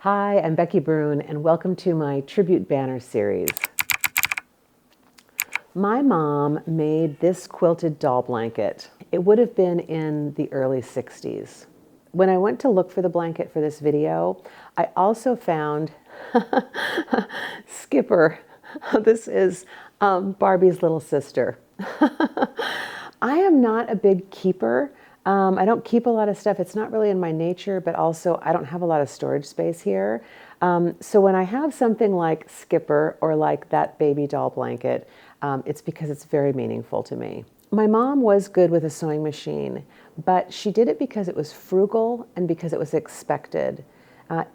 Hi, I'm Becky Brune, and welcome to my tribute banner series. My mom made this quilted doll blanket. It would have been in the early 60s. When I went to look for the blanket for this video, I also found Skipper. This is Barbie's little sister. I am not a big keeper. I don't keep a lot of stuff. It's not really in my nature, but also I don't have a lot of storage space here. So when I have something like Skipper or like that baby doll blanket, it's because it's very meaningful to me. My mom was good with a sewing machine, but she did it because it was frugal and because it was expected.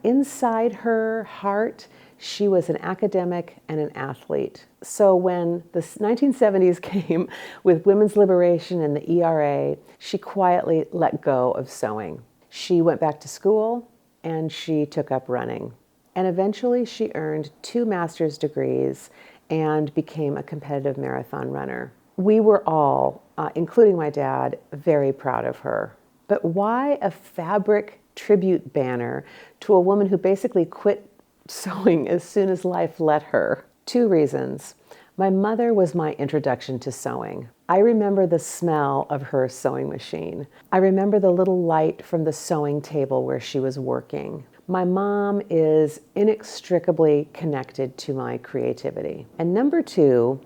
Inside her heart, she was an academic and an athlete. So when the 1970s came with women's liberation and the ERA, she quietly let go of sewing. She went back to school and she took up running. And eventually she earned 2 master's degrees and became a competitive marathon runner. We were all, including my dad, very proud of her. But why a fabric tribute banner to a woman who basically quit sewing as soon as life let her? 2 reasons. My mother was my introduction to sewing. I remember the smell of her sewing machine. I remember the little light from the sewing table where she was working. My mom is inextricably connected to my creativity. And number 2,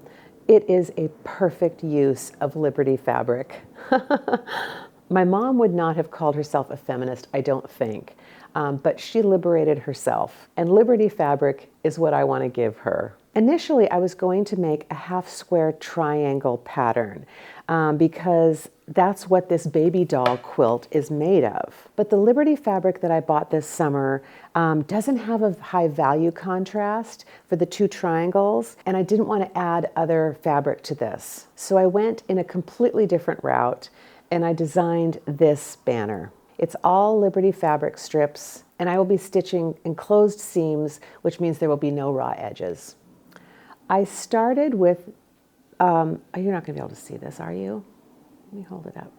it is a perfect use of Liberty fabric. My mom would not have called herself a feminist, I don't think, but she liberated herself, and Liberty fabric is what I want to give her. Initially, I was going to make a half-square triangle pattern because that's what this baby doll quilt is made of. But the Liberty fabric that I bought this summer doesn't have a high value contrast for the 2 triangles, and I didn't want to add other fabric to this. So I went in a completely different route, and I designed this banner. It's all Liberty fabric strips, and I will be stitching enclosed seams, which means there will be no raw edges. I started with, you're not going to be able to see this, are you? Let me hold it up.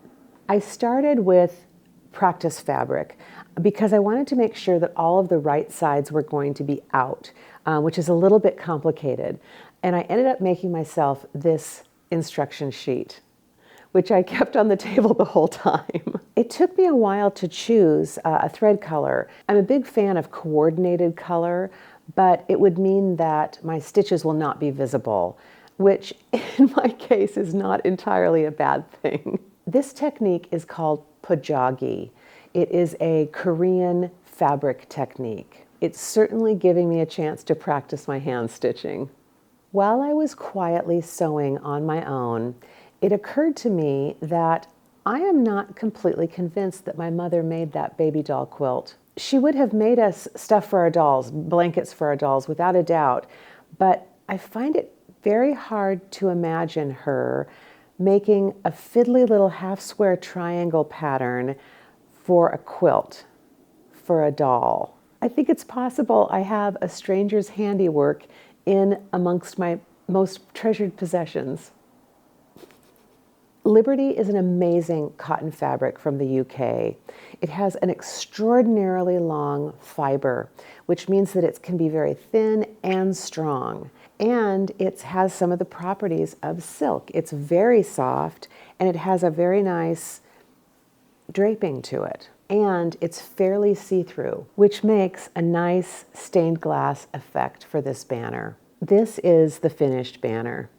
I started with practice fabric because I wanted to make sure that all of the right sides were going to be out, which is a little bit complicated. And I ended up making myself this instruction sheet, which I kept on the table the whole time. It took me a while to choose a thread color. I'm a big fan of coordinated color, but it would mean that my stitches will not be visible, which in my case is not entirely a bad thing. This technique is called pojagi. It is a Korean fabric technique. It's certainly giving me a chance to practice my hand stitching. While I was quietly sewing on my own, it occurred to me that I am not completely convinced that my mother made that baby doll quilt. She would have made us stuff for our dolls, blankets for our dolls, without a doubt, but I find it very hard to imagine her making a fiddly little half-square triangle pattern for a quilt, for a doll. I think it's possible I have a stranger's handiwork in amongst my most treasured possessions. Liberty is an amazing cotton fabric from the UK. It has an extraordinarily long fiber, which means that it can be very thin and strong. And it has some of the properties of silk. It's very soft and it has a very nice draping to it. And it's fairly see-through, which makes a nice stained glass effect for this banner. This is the finished banner.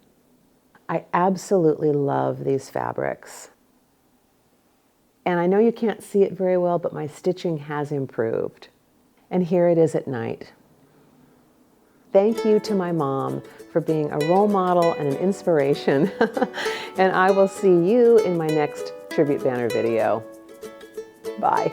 I absolutely love these fabrics. And I know you can't see it very well, but my stitching has improved. And here it is at night. Thank you to my mom for being a role model and an inspiration. And I will see you in my next tribute banner video. Bye.